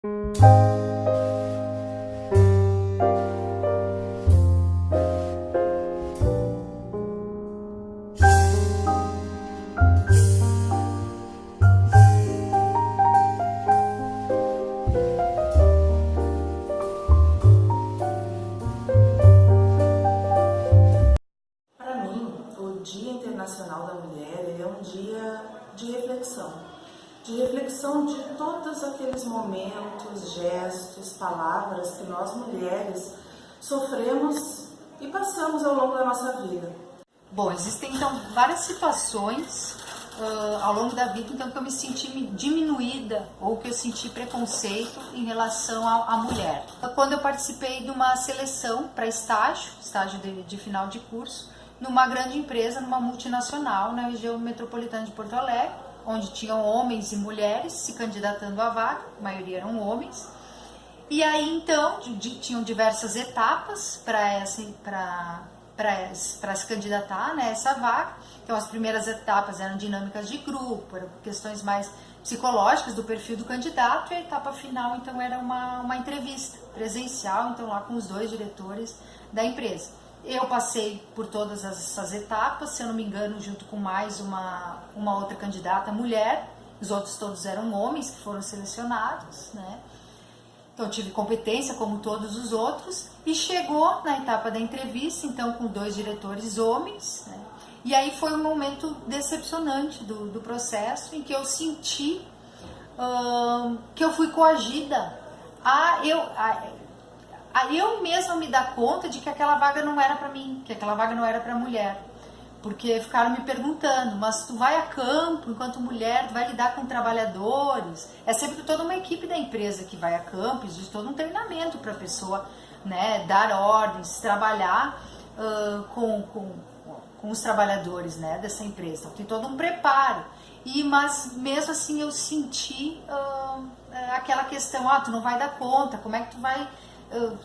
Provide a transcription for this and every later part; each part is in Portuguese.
Para mim, o Dia Internacional da Mulher ele é um dia de reflexão de todos aqueles momentos, gestos, palavras que nós mulheres sofremos e passamos ao longo da nossa vida. Bom, existem então várias situações ao longo da vida então, que eu me senti diminuída ou que eu senti preconceito em relação à mulher. Quando eu participei de uma seleção para estágio de final de curso, numa grande empresa, numa multinacional na região metropolitana de Porto Alegre, onde tinham homens e mulheres se candidatando à vaga, a maioria eram homens. E aí então tinham diversas etapas para se candidatar nessa vaga. Então as primeiras etapas eram dinâmicas de grupo, eram questões mais psicológicas do perfil do candidato, e a etapa final então era uma entrevista presencial, então lá com os 2 diretores da empresa. Eu passei por todas essas etapas, se eu não me engano, junto com mais uma outra candidata mulher. Os outros todos eram homens que foram selecionados, né? Então eu tive competência como todos os outros e chegou na etapa da entrevista, então com 2 diretores homens, né? E aí foi um momento decepcionante do processo, em que eu senti que eu fui coagida a eu mesma me dar conta de que aquela vaga não era para mim, que aquela vaga não era para mulher. Porque ficaram me perguntando, mas tu vai a campo enquanto mulher, tu vai lidar com trabalhadores? É sempre toda uma equipe da empresa que vai a campo, existe todo um treinamento para a pessoa, né, dar ordens, trabalhar com os trabalhadores, né, dessa empresa. Então, tem todo um preparo. Mas mesmo assim eu senti aquela questão, tu não vai dar conta, como é que tu vai...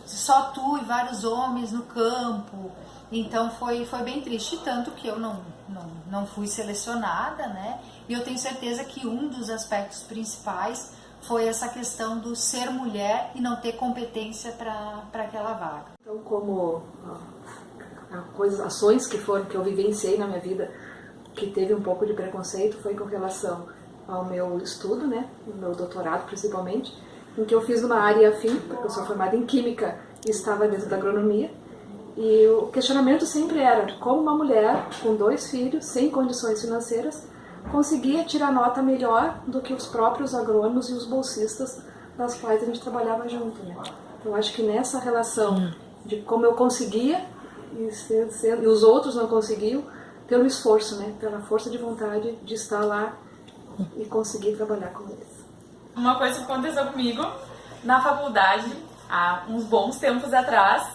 só tu e vários homens no campo. Então foi bem triste, tanto que eu não fui selecionada, né? E eu tenho certeza que um dos aspectos principais foi essa questão do ser mulher e não ter competência para aquela vaga. Então, como ações que eu vivenciei na minha vida, que teve um pouco de preconceito, foi com relação ao meu estudo, né? O meu doutorado principalmente, em que eu fiz numa área afim, porque eu sou formada em Química e estava dentro da agronomia. E o questionamento sempre era como uma mulher com 2 filhos, sem condições financeiras, conseguia tirar nota melhor do que os próprios agrônomos e os bolsistas das quais a gente trabalhava junto, né? Então, acho que nessa relação de como eu conseguia e os outros não conseguiam, pelo esforço, né? Pela força de vontade de estar lá e conseguir trabalhar com eles. Uma coisa que aconteceu comigo na faculdade, há uns bons tempos atrás,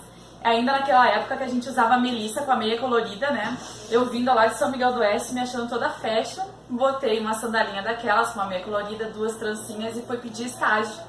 ainda naquela época que a gente usava a Melissa com a meia colorida, né? Eu vindo lá de São Miguel do Oeste, me achando toda fashion, botei uma sandalinha daquelas com uma meia colorida, 2 trancinhas e fui pedir estágio.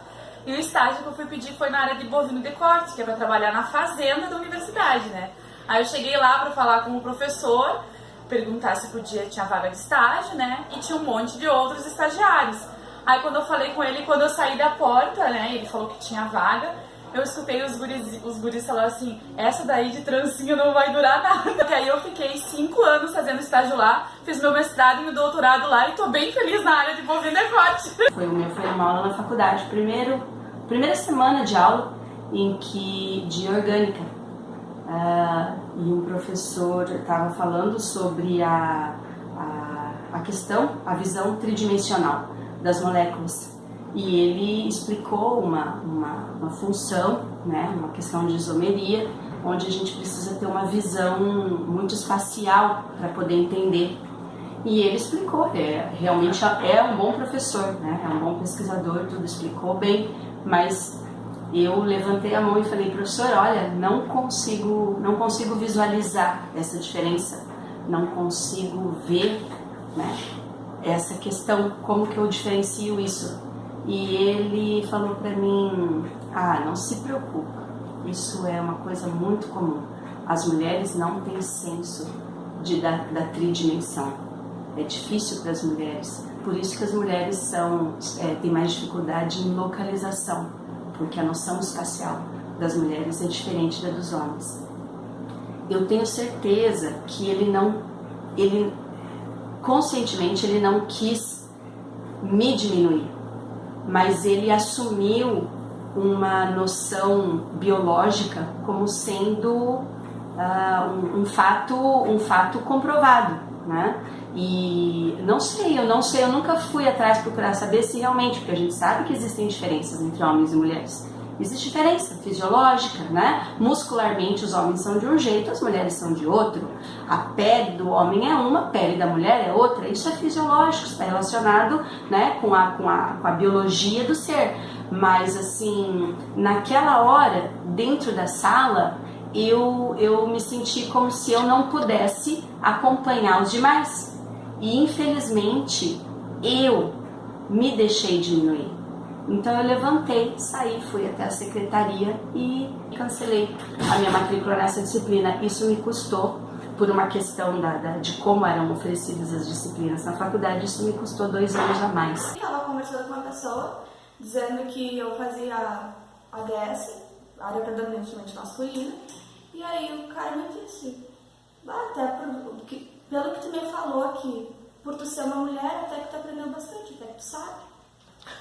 E o estágio que eu fui pedir foi na área de bovino de corte, que é para trabalhar na fazenda da universidade, né? Aí eu cheguei lá para falar com o professor, perguntar se tinha vaga de estágio, né? E tinha um monte de outros estagiários. Aí quando eu falei com ele, quando eu saí da porta, né, ele falou que tinha vaga, eu escutei os guris falar assim, essa daí de trancinha não vai durar nada. E aí eu fiquei 5 anos fazendo estágio lá, fiz meu mestrado e meu doutorado lá e tô bem feliz na área de bovino de corte. Foi uma aula na faculdade, primeira semana de aula de orgânica. E um professor estava falando sobre a visão tridimensional das moléculas. E ele explicou uma função, né, uma questão de isomeria, onde a gente precisa ter uma visão muito espacial para poder entender. E ele explicou, realmente é um bom professor, né, é um bom pesquisador, tudo explicou bem, mas eu levantei a mão e falei, professor, olha, não consigo visualizar essa diferença, não consigo ver, né, essa questão, como que eu diferencio isso? E ele falou para mim, não se preocupa, isso é uma coisa muito comum, as mulheres não têm senso da tridimensão, é difícil para as mulheres Por isso que as mulheres têm mais dificuldade em localização, porque a noção espacial das mulheres é diferente da dos homens. Eu tenho certeza que ele conscientemente ele não quis me diminuir, mas ele assumiu uma noção biológica como sendo um fato comprovado, né? E eu nunca fui atrás procurar saber se realmente, porque a gente sabe que existem diferenças entre homens e mulheres. Existe diferença fisiológica, né? Muscularmente os homens são de um jeito, as mulheres são de outro. A pele do homem é uma, a pele da mulher é outra. Isso é fisiológico, está relacionado, né, com a biologia do ser. Mas assim, naquela hora, dentro da sala, eu me senti como se eu não pudesse acompanhar os demais. E infelizmente, eu me deixei diminuir. Então eu levantei, saí, fui até a secretaria e cancelei a minha matrícula nessa disciplina. Isso me custou, por uma questão de como eram oferecidas as disciplinas na faculdade, isso me custou 2 anos a mais. Eu estava conversando com uma pessoa, dizendo que eu fazia ADS, área predominantemente masculina, e aí o cara me disse, pelo que tu me falou aqui, por tu ser uma mulher, até que tu aprendeu bastante, até que tu sabe.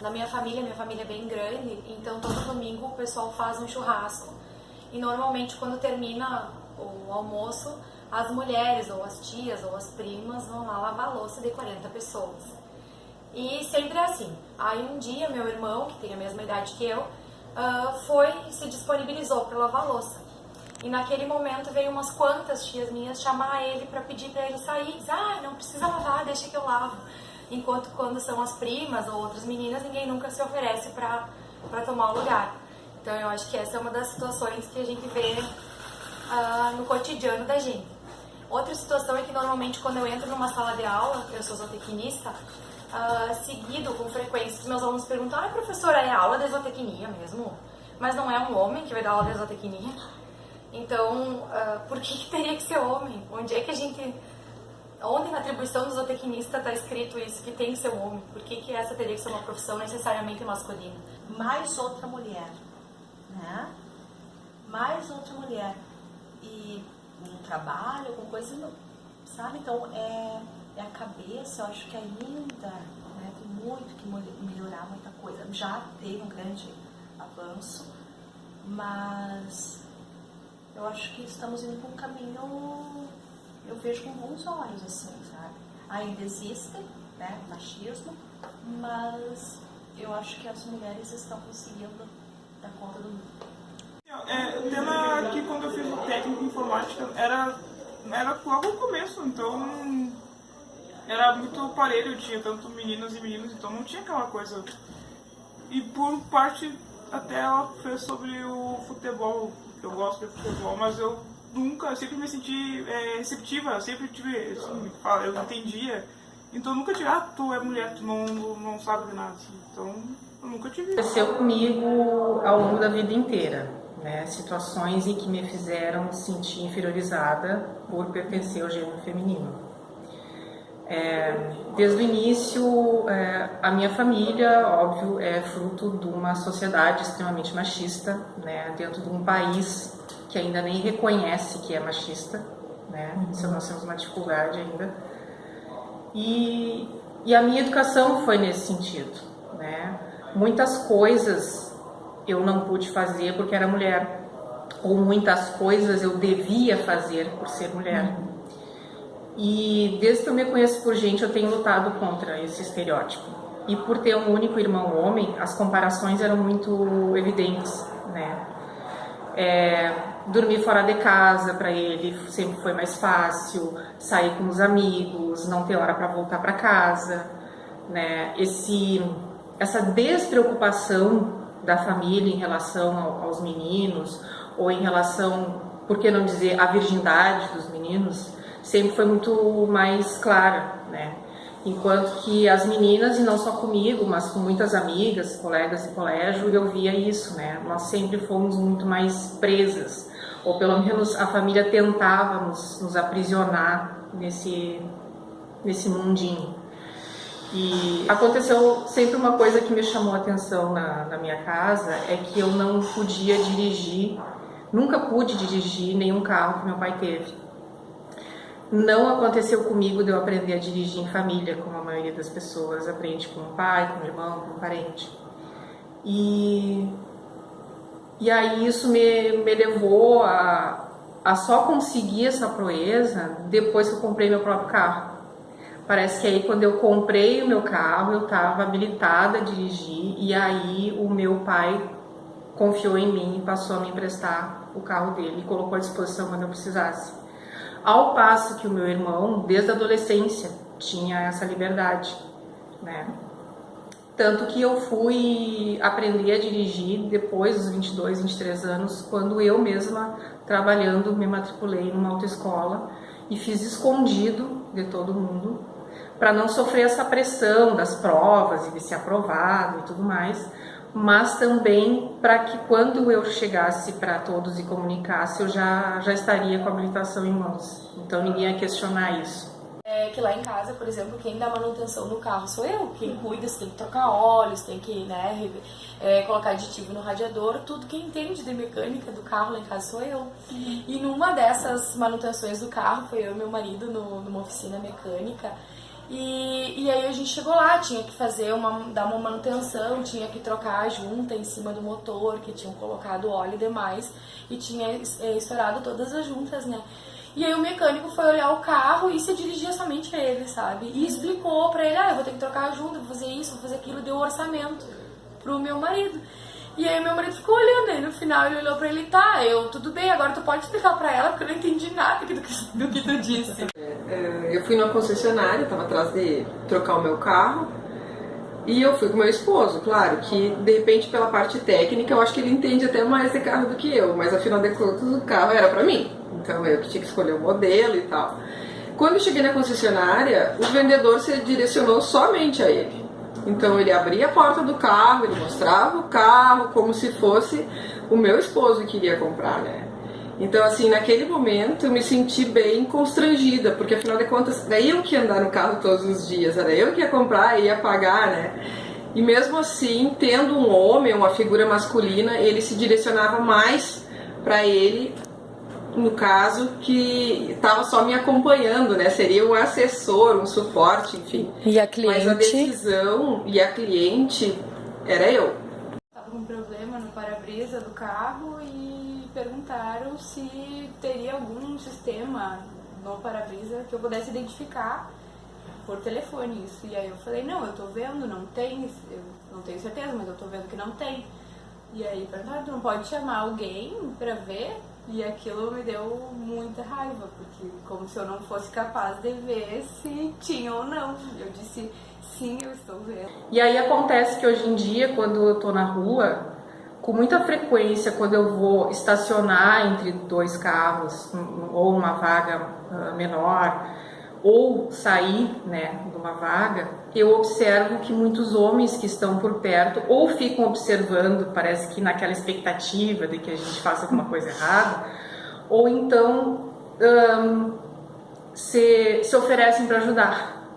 Na minha família é bem grande, então todo domingo o pessoal faz um churrasco e normalmente quando termina o almoço, as mulheres ou as tias ou as primas vão lá lavar a louça de 40 pessoas. E sempre é assim. Aí um dia meu irmão, que tem a mesma idade que eu, se disponibilizou para lavar a louça. E naquele momento veio umas quantas tias minhas chamar ele para pedir para ele sair. Diz, não precisa lavar, deixa que eu lavo. Enquanto quando são as primas ou outras meninas, ninguém nunca se oferece para tomar o lugar. Então eu acho que essa é uma das situações que a gente vê no cotidiano da gente. Outra situação é que normalmente quando eu entro numa sala de aula, eu sou zootecnista, seguido, com frequência, os meus alunos perguntam, professora, é aula de zootecnia mesmo? Mas não é um homem que vai dar aula de zootecnia? Então, por que teria que ser homem? Onde na atribuição do zootecnista está escrito isso, que tem que ser um homem? Por que essa teria que ser uma profissão necessariamente masculina? Mais outra mulher, né? Mais outra mulher. E no trabalho, com coisa, sabe? Então, é a cabeça, eu acho que ainda, né, tem muito que melhorar, muita coisa. Já teve um grande avanço, mas eu acho que estamos indo por um caminho... Eu vejo com bons olhos, assim, sabe? Ainda existe, né, machismo, mas eu acho que as mulheres estão conseguindo dar conta do mundo. Tema que quando eu fiz o técnico em informática era logo no começo, então era muito parelho, tinha tanto meninas e meninos, então não tinha aquela coisa. E por parte, até ela fez sobre o futebol, eu gosto de futebol, mas eu sempre me senti receptiva, eu sempre tive, assim, eu entendia, então eu nunca tive, tu é mulher, tu não sabe de nada, assim, então eu nunca tive. Aconteceu comigo ao longo da vida inteira, né, situações em que me fizeram me sentir inferiorizada por pertencer ao gênero feminino. Desde o início, a minha família, óbvio, é fruto de uma sociedade extremamente machista, né, dentro de um país que ainda nem reconhece que é machista, né? Isso nós temos uma dificuldade ainda. E a minha educação foi nesse sentido, né? Muitas coisas eu não pude fazer porque era mulher, ou muitas coisas eu devia fazer por ser mulher. E desde que eu me conheço por gente, eu tenho lutado contra esse estereótipo. E por ter um único irmão homem, as comparações eram muito evidentes, né? Dormir fora de casa para ele sempre foi mais fácil, sair com os amigos, não ter hora para voltar para casa, né? Essa despreocupação da família em relação aos meninos, ou em relação, por que não dizer, à virgindade dos meninos, sempre foi muito mais clara, né? Enquanto que as meninas, e não só comigo, mas com muitas amigas, colegas de colégio, eu via isso, né? Nós sempre fomos muito mais presas, ou pelo menos a família tentava nos aprisionar nesse mundinho. E aconteceu sempre uma coisa que me chamou a atenção na minha casa, é que eu não podia dirigir, nunca pude dirigir nenhum carro que meu pai teve. Não aconteceu comigo de eu aprender a dirigir em família, como a maioria das pessoas aprende com o pai, com o irmão, com o parente. E aí isso me levou a só conseguir essa proeza depois que eu comprei meu próprio carro. Parece que aí quando eu comprei o meu carro, eu estava habilitada a dirigir, e aí o meu pai confiou em mim e passou a me emprestar o carro dele e colocou à disposição quando eu precisasse. Ao passo que o meu irmão, desde a adolescência, tinha essa liberdade, né? Tanto que eu fui aprender a dirigir depois dos 22, 23 anos, quando eu mesma, trabalhando, me matriculei numa autoescola e fiz escondido de todo mundo, para não sofrer essa pressão das provas e de ser aprovado e tudo mais, mas também para que quando eu chegasse para todos e comunicasse, eu já estaria com a habilitação em mãos. Então ninguém ia questionar isso. É que lá em casa, por exemplo, quem dá manutenção no carro sou eu. Quem cuida, você tem que trocar óleos, tem que, né, colocar aditivo no radiador, tudo. Quem entende de mecânica do carro lá em casa sou eu. E numa dessas manutenções do carro, foi eu e meu marido numa oficina mecânica. E aí a gente chegou lá, tinha que dar uma manutenção, tinha que trocar a junta em cima do motor, que tinham colocado óleo demais e tinha estourado todas as juntas, né? E aí o mecânico foi olhar o carro e se dirigia somente a ele, sabe? E explicou pra ele, eu vou ter que trocar a junta, vou fazer isso, vou fazer aquilo, deu orçamento pro meu marido. E aí meu marido ficou olhando, aí no final ele olhou pra ele, tudo bem, agora tu pode explicar pra ela, porque eu não entendi nada do que tu disse. Eu fui numa concessionária, tava atrás de trocar o meu carro, e eu fui com meu esposo, claro, que de repente pela parte técnica eu acho que ele entende até mais de carro do que eu, mas afinal de contas o carro era pra mim, então eu que tinha que escolher o modelo e tal. Quando eu cheguei na concessionária, o vendedor se direcionou somente a ele. Então ele abria a porta do carro, ele mostrava o carro como se fosse o meu esposo que iria comprar, né? Então assim, naquele momento eu me senti bem constrangida, porque afinal de contas era eu que ia andar no carro todos os dias, era eu que ia comprar e ia pagar, né? E mesmo assim, tendo um homem, uma figura masculina, ele se direcionava mais para ele, no caso, que estava só me acompanhando, né? Seria um assessor, um suporte, enfim. E a cliente? Mas a decisão e a cliente era eu. Estava com um problema no para-brisa do carro e perguntaram se teria algum sistema no para-brisa que eu pudesse identificar por telefone isso. E aí eu falei, não, eu tô vendo, não tem, eu não tenho certeza, mas eu tô vendo que não tem. E aí perguntaram, tu não pode chamar alguém pra ver? E aquilo me deu muita raiva, porque como se eu não fosse capaz de ver se tinha ou não. Eu disse, sim, eu estou vendo. E aí acontece que hoje em dia, quando eu tô na rua, com muita frequência, quando eu vou estacionar entre dois carros, ou uma vaga menor, ou sair, né, de uma vaga, eu observo que muitos homens que estão por perto ou ficam observando, parece que naquela expectativa de que a gente faça alguma coisa errada, ou então se oferecem para ajudar.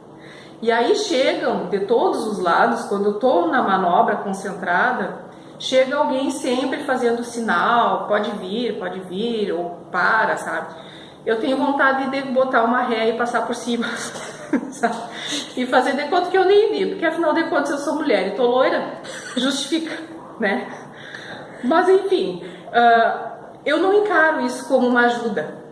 E aí chegam de todos os lados, quando eu estou na manobra concentrada, chega alguém sempre fazendo sinal, pode vir, ou para, sabe? Eu tenho vontade de botar uma ré e passar por cima, sabe? E fazer de conta que eu nem vi, porque afinal de contas eu sou mulher e tô loira, justifica, né? Mas enfim, eu não encaro isso como uma ajuda.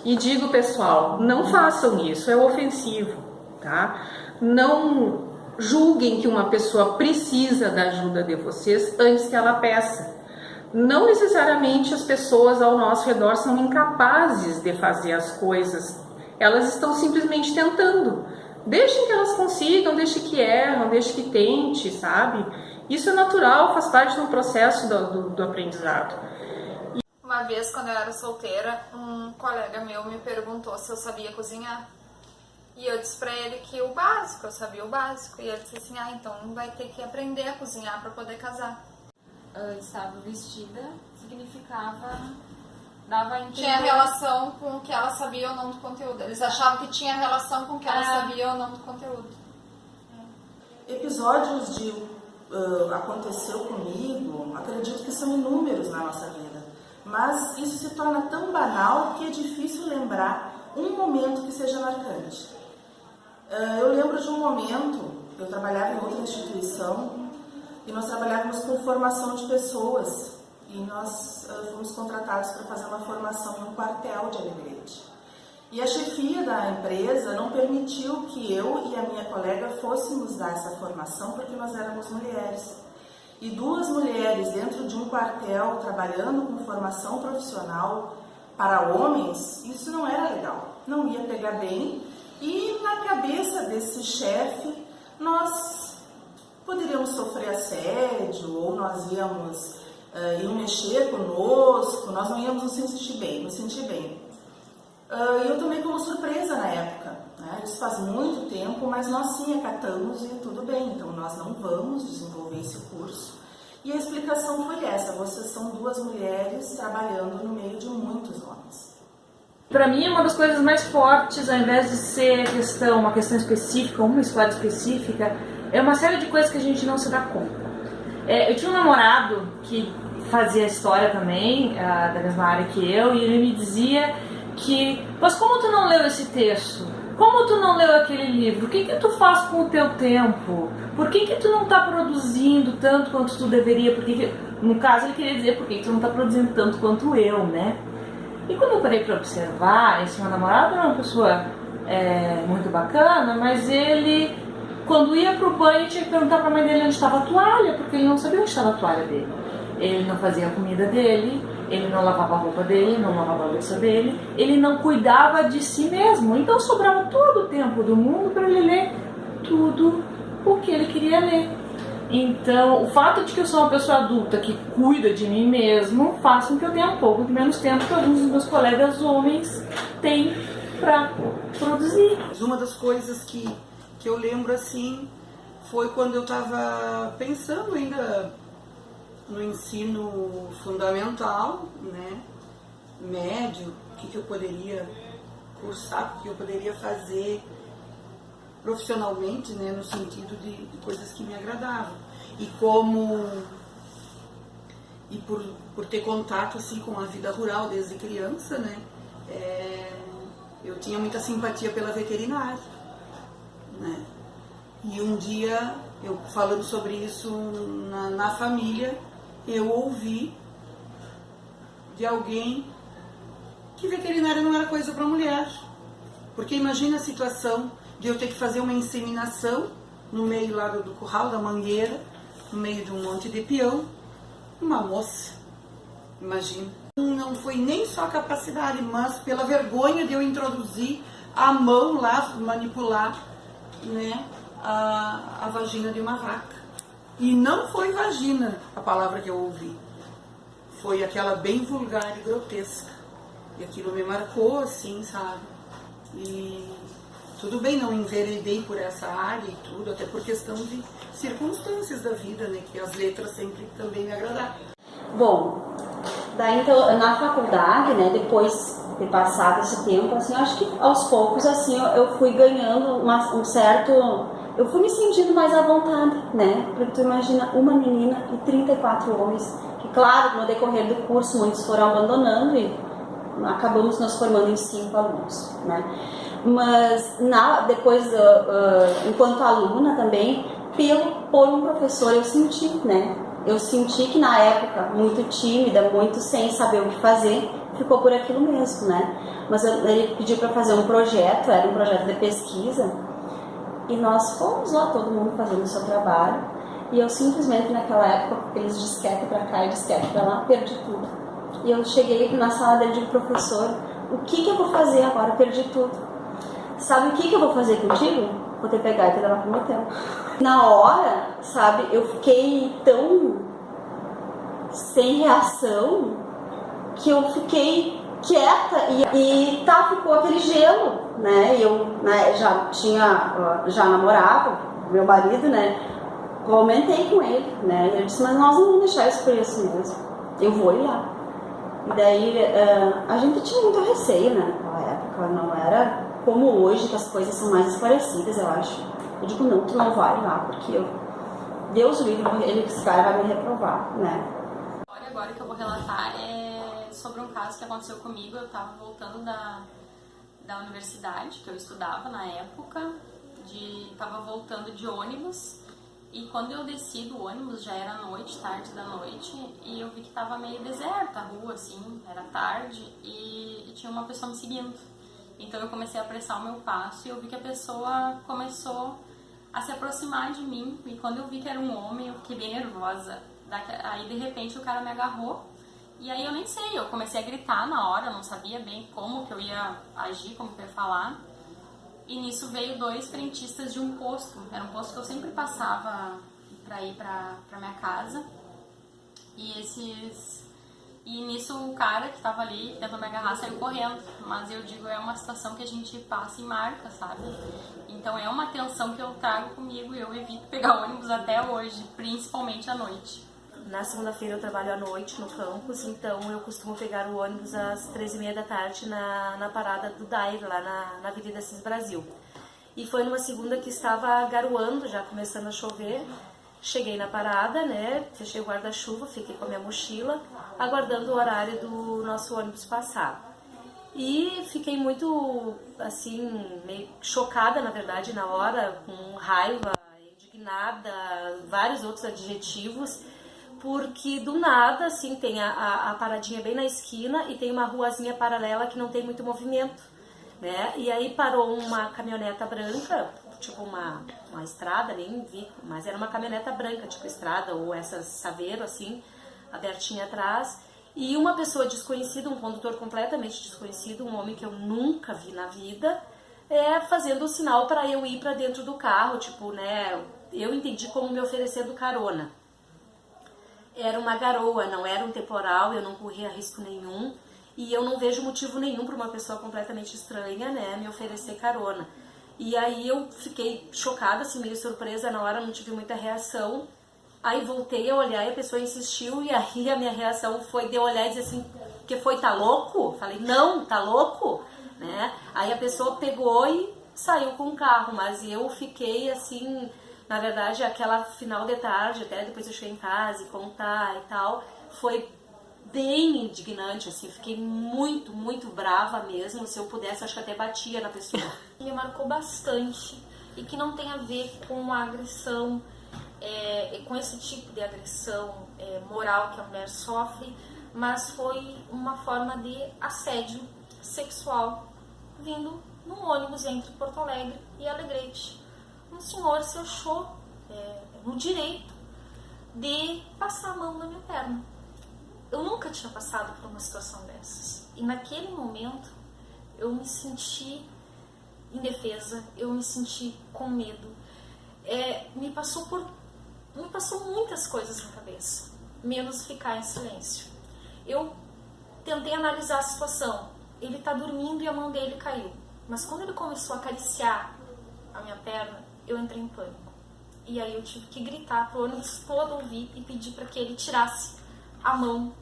E digo, pessoal, não façam isso, é ofensivo, tá? Não julguem que uma pessoa precisa da ajuda de vocês antes que ela peça. Não necessariamente as pessoas ao nosso redor são incapazes de fazer as coisas. Elas estão simplesmente tentando. Deixem que elas consigam, deixem que erram, deixem que tente, sabe? Isso é natural, faz parte do processo do aprendizado. Uma vez, quando eu era solteira, um colega meu me perguntou se eu sabia cozinhar. E eu disse pra ele que o básico, eu sabia o básico. E ele disse assim, então vai ter que aprender a cozinhar para poder casar. Estava vestida significava, dava a entender. Tinha relação com o que ela sabia ou não do conteúdo. Eles achavam que tinha relação com o que ela sabia ou não do conteúdo. Episódios de aconteceu comigo, acredito que são inúmeros na nossa vida, mas isso se torna tão banal que é difícil lembrar um momento que seja marcante. Eu lembro de um momento, eu trabalhava em outra instituição e nós trabalhávamos com formação de pessoas e nós fomos contratados para fazer uma formação em um quartel de Alegrete. E a chefia da empresa não permitiu que eu e a minha colega fôssemos dar essa formação porque nós éramos mulheres. E 2 mulheres dentro de um quartel trabalhando com formação profissional para homens, isso não era legal, não ia pegar bem. E na cabeça desse chefe, nós poderíamos sofrer assédio ou nós iam mexer conosco, nós não íamos nos sentir bem. E eu tomei como surpresa na época, né? Isso faz muito tempo, mas nós sim acatamos e tudo bem, então nós não vamos desenvolver esse curso. E a explicação foi essa: vocês são 2 mulheres trabalhando no meio de muitos homens. Para mim, uma das coisas mais fortes, ao invés de ser uma questão específica, uma história específica, é uma série de coisas que a gente não se dá conta. Eu tinha um namorado que fazia história também, da mesma área que eu, e ele me dizia que, mas como tu não leu esse texto? Como tu não leu aquele livro? O que tu faz com o teu tempo? Por que tu não está produzindo tanto quanto tu deveria? No caso, ele queria dizer por que tu não está produzindo tanto quanto eu, né? E quando eu parei para observar, esse meu namorado era uma pessoa muito bacana, mas ele, quando ia pro banho, tinha que perguntar para a mãe dele onde estava a toalha, porque ele não sabia onde estava a toalha dele. Ele não fazia a comida dele, ele não lavava a roupa dele, não lavava a louça dele, ele não cuidava de si mesmo. Então sobrava todo o tempo do mundo para ele ler tudo o que ele queria ler. Então, o fato de que eu sou uma pessoa adulta que cuida de mim mesmo faz com que eu tenha um pouco de menos tempo que alguns dos meus colegas homens têm para produzir. Uma das coisas que eu lembro assim foi quando eu estava pensando ainda no ensino fundamental, né, médio, o que eu poderia cursar, o que eu poderia fazer profissionalmente, né, no sentido de coisas que me agradavam. E por ter contato assim com a vida rural desde criança, né, eu tinha muita simpatia pela veterinária, né. E um dia, eu falando sobre isso na família, eu ouvi de alguém que veterinária não era coisa para mulher. Porque imagina a situação de eu ter que fazer uma inseminação no meio lá do curral, da mangueira, no meio de um monte de peão, uma moça, imagina. Não foi nem só a capacidade, mas pela vergonha de eu introduzir a mão lá, manipular, né, a vagina de uma vaca. E não foi vagina a palavra que eu ouvi, foi aquela bem vulgar e grotesca. E aquilo me marcou, assim, sabe? E tudo bem, não enveredei por essa área e tudo, até por questão de circunstâncias da vida, né? Que as letras sempre também me agradaram. Bom, daí então, na faculdade, né, depois de passado esse tempo, assim, eu acho que aos poucos, assim, eu fui ganhando um certo... Eu fui me sentindo mais à vontade, né? Porque tu imagina uma menina e 34 homens, que claro, no decorrer do curso muitos foram abandonando e acabamos nos formando em 5 alunos, né? Mas depois, enquanto aluna também, por um professor eu senti, né? Eu senti que na época, muito tímida, muito sem saber o que fazer, ficou por aquilo mesmo, né? Mas ele pediu para fazer um projeto, era um projeto de pesquisa, e nós fomos lá, todo mundo fazendo o seu trabalho, e eu simplesmente naquela época, aqueles disquete para cá e disquete para lá, perdi tudo. E eu cheguei na sala dele e digo, professor, o que eu vou fazer agora? Perdi tudo. Sabe o que eu vou fazer contigo? Vou te pegar e te levar pro motel. Na hora, sabe, eu fiquei tão sem reação que eu fiquei quieta e ficou aquele gelo, né? Eu, né, já namorava, meu marido, né? Comentei com ele, né? Ele disse, mas nós não vamos deixar isso por isso mesmo. Eu vou ir lá. E daí a gente tinha muito receio, né? Naquela época não era como hoje, que as coisas são mais esclarecidas, eu acho. Eu digo, não, tu não vai lá, porque Deus o livre, ele vai me reprovar, né? A história agora que eu vou relatar é sobre um caso que aconteceu comigo. Eu estava voltando da universidade, que eu estudava na época, estava voltando de ônibus, e quando eu desci do ônibus já era noite, tarde da noite, e eu vi que estava meio deserta a rua, assim, era tarde, e tinha uma pessoa me seguindo. Então eu comecei a apressar o meu passo e eu vi que a pessoa começou a se aproximar de mim, e quando eu vi que era um homem, eu fiquei bem nervosa. Aí de repente o cara me agarrou, e aí eu nem sei, eu comecei a gritar na hora, não sabia bem como que eu ia agir, como que eu ia falar. E nisso veio 2 frentistas de um posto, era um posto que eu sempre passava para ir para minha casa. E nisso o cara que tava ali tentou me agarrar saiu correndo, mas eu digo, é uma situação que a gente passa e marca, sabe? Então é uma tensão que eu trago comigo e eu evito pegar ônibus até hoje, principalmente à noite. Na segunda-feira eu trabalho à noite no campus, então eu costumo pegar o ônibus às 3h30 da tarde na parada do Dair, lá na Avenida Assis Brasil. E foi numa segunda que estava garoando, já começando a chover. Cheguei na parada, né, fechei o guarda-chuva, fiquei com a minha mochila, aguardando o horário do nosso ônibus passar. E fiquei muito, assim, meio chocada, na verdade, na hora, com raiva, indignada, vários outros adjetivos, porque do nada, assim, tem a paradinha bem na esquina e tem uma ruazinha paralela que não tem muito movimento, né? E aí parou uma caminhoneta branca, tipo uma estrada, nem vi, mas era uma caminhoneta branca, tipo estrada ou essas Saveiro, assim, abertinha atrás, e uma pessoa desconhecida, um condutor completamente desconhecido, um homem que eu nunca vi na vida, fazendo o sinal para eu ir para dentro do carro, tipo, né, eu entendi como me oferecendo carona. Era uma garoa, não era um temporal, eu não corria risco nenhum, e eu não vejo motivo nenhum para uma pessoa completamente estranha, né, me oferecer carona. E aí eu fiquei chocada, assim, meio surpresa, na hora não tive muita reação. Aí voltei a olhar e a pessoa insistiu, e aí a minha reação foi de olhar e dizer assim, que foi, tá louco? Falei, não, tá louco? Né? Aí a pessoa pegou e saiu com o carro, mas eu fiquei assim, na verdade, aquela final de tarde, até depois eu cheguei em casa e contar e tal, foi bem indignante, assim, fiquei muito, muito brava mesmo. Se eu pudesse, acho que até batia na pessoa. Me marcou bastante, e que não tem a ver com a agressão, com esse tipo de agressão moral que a mulher sofre, mas foi uma forma de assédio sexual vindo num ônibus entre Porto Alegre e Alegrete. Um senhor se achou no direito de passar a mão na minha perna. Eu nunca tinha passado por uma situação dessas. E naquele momento eu me senti indefesa, eu me senti com medo. Me passou muitas coisas na cabeça, menos ficar em silêncio. Eu tentei analisar a situação. Ele está dormindo e a mão dele caiu. Mas quando ele começou a acariciar a minha perna, eu entrei em pânico. E aí eu tive que gritar para o ônibus todo ouvir e pedir para que ele tirasse a mão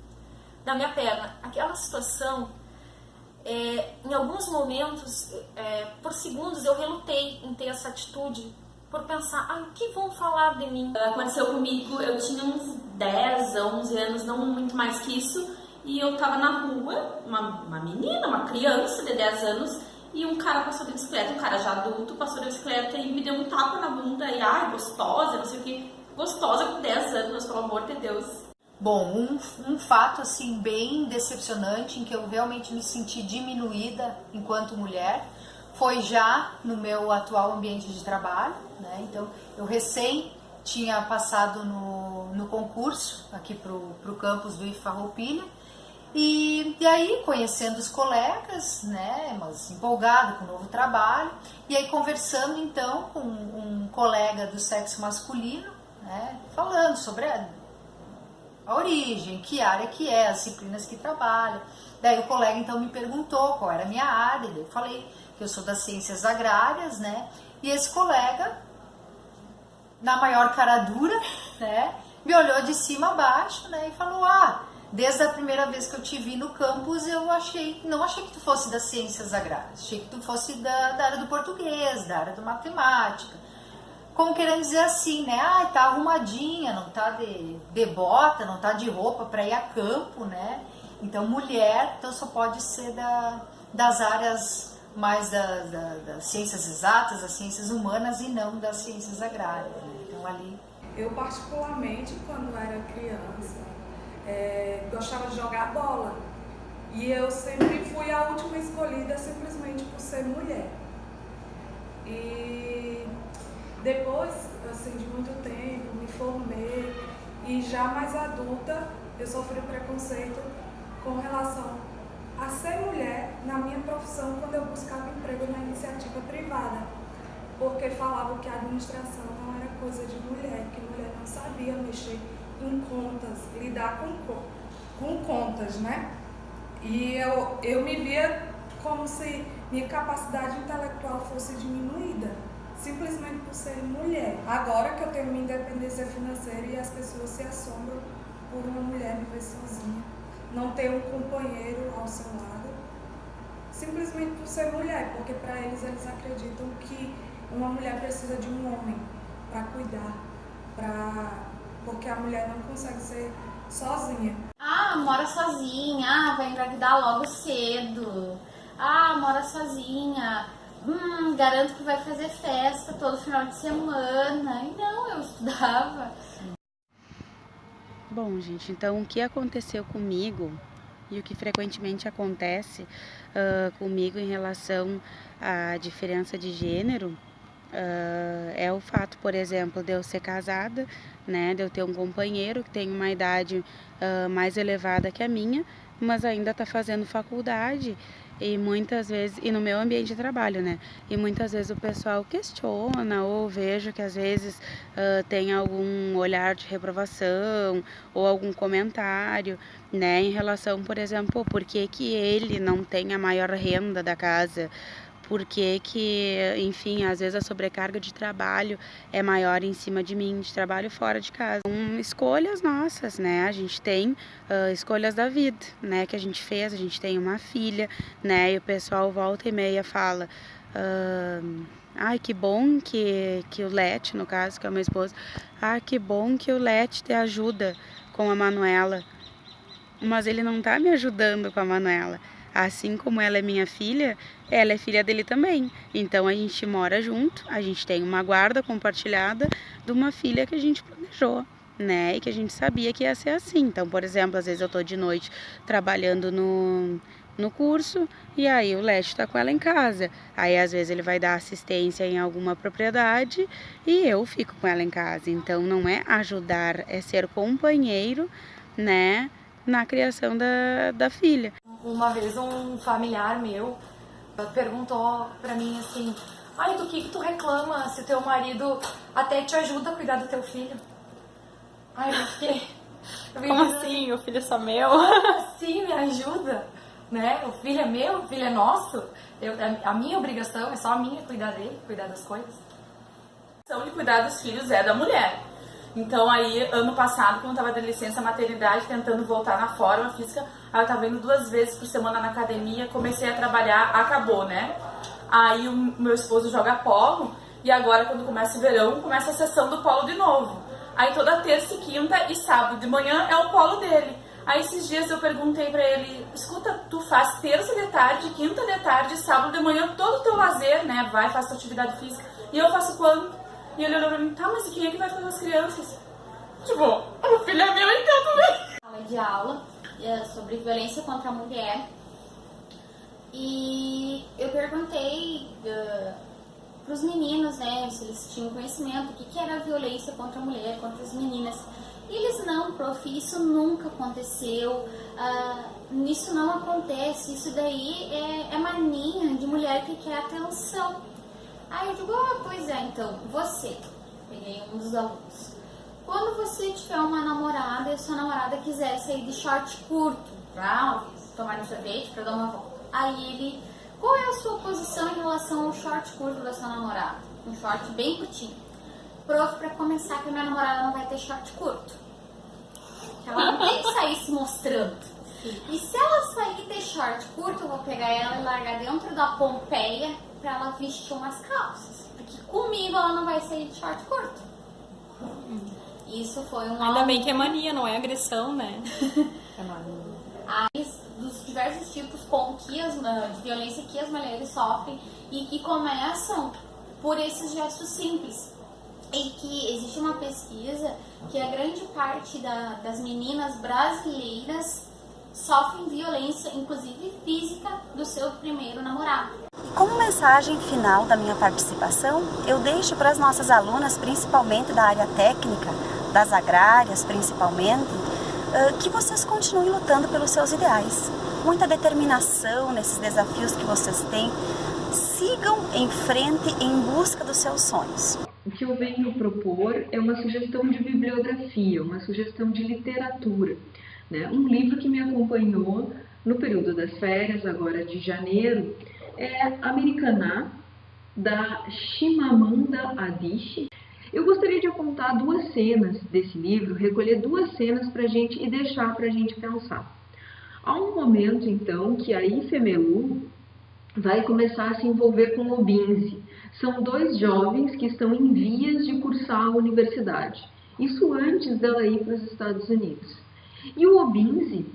da minha perna. Aquela situação, em alguns momentos, por segundos, eu relutei em ter essa atitude, por pensar, o que vão falar de mim? Aconteceu comigo, eu tinha uns 10, 11 anos, não muito mais que isso, e eu tava na rua, uma menina, uma criança de 10 anos, e um cara passou de bicicleta, um cara já adulto, passou de bicicleta e me deu um tapa na bunda, e gostosa, não sei o que, gostosa com 10 anos, pelo amor de Deus. Bom, um fato assim bem decepcionante, em que eu realmente me senti diminuída enquanto mulher, foi já no meu atual ambiente de trabalho, né? Então, eu recém tinha passado no concurso aqui pro campus do Farroupilha, e aí conhecendo os colegas, né, mas empolgada com o novo trabalho, e aí conversando então com um colega do sexo masculino, né, falando sobre a origem, que área que é, as disciplinas que trabalha. Daí o colega então me perguntou qual era a minha área, eu falei que eu sou das ciências agrárias, né, e esse colega, na maior cara dura, né, me olhou de cima a baixo, né, e falou, desde a primeira vez que eu te vi no campus, eu não achei que tu fosse das ciências agrárias, achei que tu fosse da área do português, da área da matemática. como querendo dizer assim, né? Ah, tá arrumadinha, não tá de bota, não tá de roupa para ir a campo, né? Então, mulher então só pode ser das áreas mais das ciências exatas, das ciências humanas e não das ciências agrárias, né? Então, ali... Eu, particularmente, quando era criança, gostava de jogar bola. E eu sempre fui a última escolhida simplesmente por ser mulher. E depois, assim, de muito tempo, me formei e já mais adulta, eu sofri preconceito com relação a ser mulher na minha profissão quando eu buscava emprego na iniciativa privada. Porque falavam que a administração não era coisa de mulher, que mulher não sabia mexer em contas, lidar com contas, né? E eu me via como se minha capacidade intelectual fosse diminuída, simplesmente por ser mulher. Agora que eu tenho minha independência financeira e as pessoas se assombram por uma mulher viver sozinha, não ter um companheiro ao seu lado, simplesmente por ser mulher, porque para eles acreditam que uma mulher precisa de um homem para cuidar, porque a mulher não consegue ser sozinha. Ah, mora sozinha, vai engravidar logo cedo. Ah, mora sozinha, garanto que vai fazer festa todo final de semana. E não, eu estudava. Bom, gente, então o que aconteceu comigo e o que frequentemente acontece comigo em relação à diferença de gênero é o fato, por exemplo, de eu ser casada, né, de eu ter um companheiro que tem uma idade mais elevada que a minha, mas ainda está fazendo faculdade e muitas vezes, e no meu ambiente de trabalho, né, e muitas vezes o pessoal questiona ou vejo que às vezes tem algum olhar de reprovação ou algum comentário, né, em relação, por exemplo, por que ele não tem a maior renda da casa, por que, enfim, às vezes a sobrecarga de trabalho é maior em cima de mim, de trabalho fora de casa. São escolhas nossas, né? A gente tem escolhas da vida, né? Que a gente fez, a gente tem uma filha, né? E o pessoal volta e meia fala... ai, que bom que o Lete, no caso, que é o meu esposo, que bom que o Lete te ajuda com a Manuela. Mas ele não tá me ajudando com a Manuela. Assim como ela é minha filha, ela é filha dele também. Então a gente mora junto, a gente tem uma guarda compartilhada de uma filha que a gente planejou, né? E que a gente sabia que ia ser assim. Então, por exemplo, às vezes eu tô de noite trabalhando no curso e aí o Leste tá com ela em casa. Aí às vezes ele vai dar assistência em alguma propriedade e eu fico com ela em casa. Então não é ajudar, é ser companheiro, né? Na criação da filha. Uma vez um familiar meu perguntou pra mim assim: ai, do que tu reclama se teu marido até te ajuda a cuidar do teu filho? Ai, eu fiquei... Como assim? O filho é só meu? Sim, me ajuda, né? O filho é meu, o filho é nosso. A minha obrigação é só a minha cuidar dele, cuidar das coisas. A obrigação de cuidar dos filhos é da mulher. Então aí, ano passado, quando eu tava de licença maternidade, tentando voltar na forma física, aí eu tava indo 2 vezes por semana na academia, comecei a trabalhar, acabou, né? Aí o meu esposo joga polo, e agora quando começa o verão, começa a sessão do polo de novo. Aí toda terça e quinta e sábado de manhã é o polo dele. Aí esses dias eu perguntei pra ele: escuta, tu faz terça de tarde, quinta de tarde, sábado de manhã, todo o teu lazer, né? Vai, faz tua atividade física. E eu faço quanto? E ele olhou pra mim: tá, mas quem é que vai fazer as crianças? Tipo, o filho é meu então também. Sala de aula sobre violência contra a mulher. E eu perguntei pros meninos, né, se eles tinham conhecimento, o que era a violência contra a mulher, contra as meninas. E eles: não, prof, isso nunca aconteceu, isso não acontece, isso daí é mania de mulher que quer atenção. Aí eu digo: pois é, então, você, peguei um dos alunos, quando você tiver uma namorada e a sua namorada quiser sair de short curto pra tomar um sorvete, pra dar uma volta, aí ele: qual é a sua posição em relação ao short curto da sua namorada? Um short bem curtinho. Prof, pra começar, que a minha namorada não vai ter short curto. Ela não tem que sair se mostrando. E se ela sair de short curto, eu vou pegar ela e largar dentro da Pompeia pra ela vestir umas calças. Porque comigo ela não vai sair de short curto. Isso foi Ainda bem que é mania, não é agressão, né? É mania. Aí, dos diversos tipos de violência que as mulheres sofrem e que começam por esses gestos simples. E que existe uma pesquisa que a grande parte das meninas brasileiras sofrem violência, inclusive física, do seu primeiro namorado. Como mensagem final da minha participação, eu deixo para as nossas alunas, principalmente da área técnica, das agrárias principalmente, que vocês continuem lutando pelos seus ideais. Muita determinação nesses desafios que vocês têm. Sigam em frente em busca dos seus sonhos. O que eu venho propor é uma sugestão de bibliografia, uma sugestão de literatura, né? Um livro que me acompanhou no período das férias, agora de janeiro, é Americaná, da Chimamanda Adichie. Eu gostaria de apontar 2 cenas desse livro, recolher 2 cenas para a gente e deixar para a gente pensar. Há um momento, então, que a Ifemelu vai começar a se envolver com o Obinze. São 2 jovens que estão em vias de cursar a universidade. Isso antes dela ir para os Estados Unidos. E o Obinze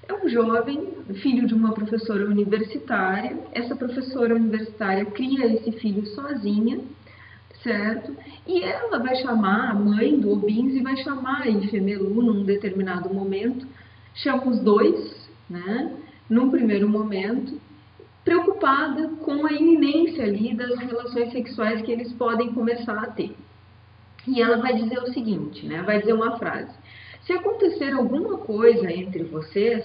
é um jovem, filho de uma professora universitária. Essa professora universitária cria esse filho sozinha, certo? E ela vai chamar, a mãe do Obinze vai chamar a Ifemelu num determinado momento, chama os 2, né? Num primeiro momento, preocupada com a iminência ali das relações sexuais que eles podem começar a ter. E ela vai dizer o seguinte, né? Vai dizer uma frase: se acontecer alguma coisa entre vocês,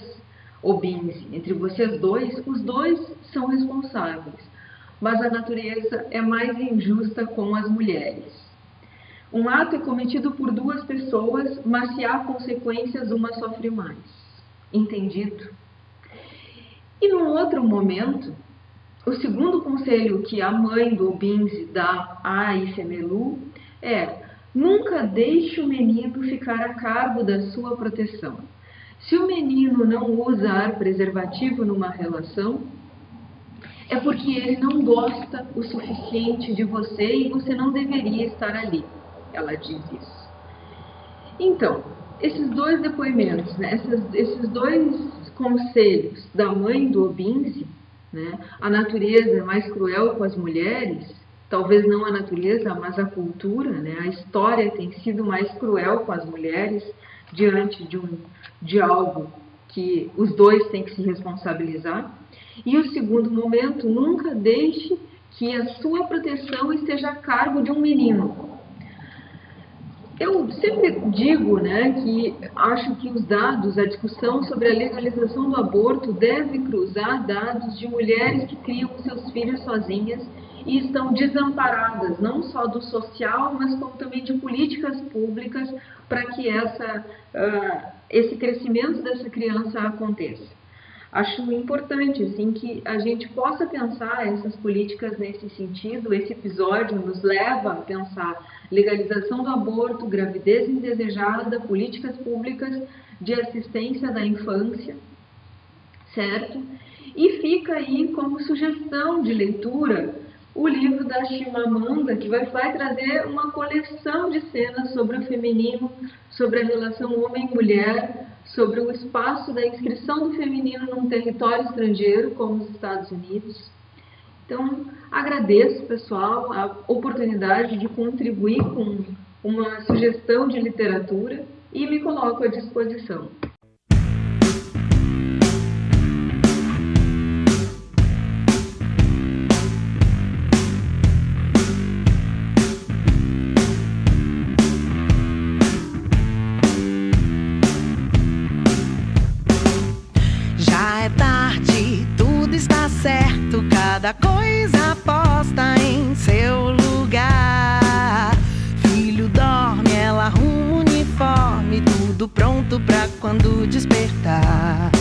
Obinze, entre vocês 2, os 2 são responsáveis, mas a natureza é mais injusta com as mulheres. Um ato é cometido por 2 pessoas, mas se há consequências, uma sofre mais. Entendido? E num outro momento, o segundo conselho que a mãe do Obinze dá a Ifemelu é: nunca deixe o menino ficar a cargo da sua proteção. Se o menino não usa preservativo numa relação, é porque ele não gosta o suficiente de você e você não deveria estar ali. Ela diz isso. Então, esses 2 depoimentos, né, esses 2 conselhos da mãe do Obinze, né, a natureza é mais cruel com as mulheres, talvez não a natureza, mas a cultura, né, a história tem sido mais cruel com as mulheres diante de algo que os 2 têm que se responsabilizar. E o segundo momento, nunca deixe que a sua proteção esteja a cargo de um menino. Eu sempre digo, né, que acho que os dados, a discussão sobre a legalização do aborto deve cruzar dados de mulheres que criam seus filhos sozinhas e estão desamparadas, não só do social, mas como também de políticas públicas para que esse crescimento dessa criança aconteça. Acho importante assim, que a gente possa pensar essas políticas nesse sentido. Esse episódio nos leva a pensar legalização do aborto, gravidez indesejada, políticas públicas de assistência da infância, certo? E fica aí como sugestão de leitura o livro da Chimamanda, que vai trazer uma coleção de cenas sobre o feminino, sobre a relação homem-mulher, sobre o espaço da inscrição do feminino num território estrangeiro, como os Estados Unidos. Então, agradeço, pessoal, a oportunidade de contribuir com uma sugestão de literatura e me coloco à disposição. Cada coisa posta em seu lugar. Filho dorme, ela arruma o uniforme, tudo pronto pra quando despertar.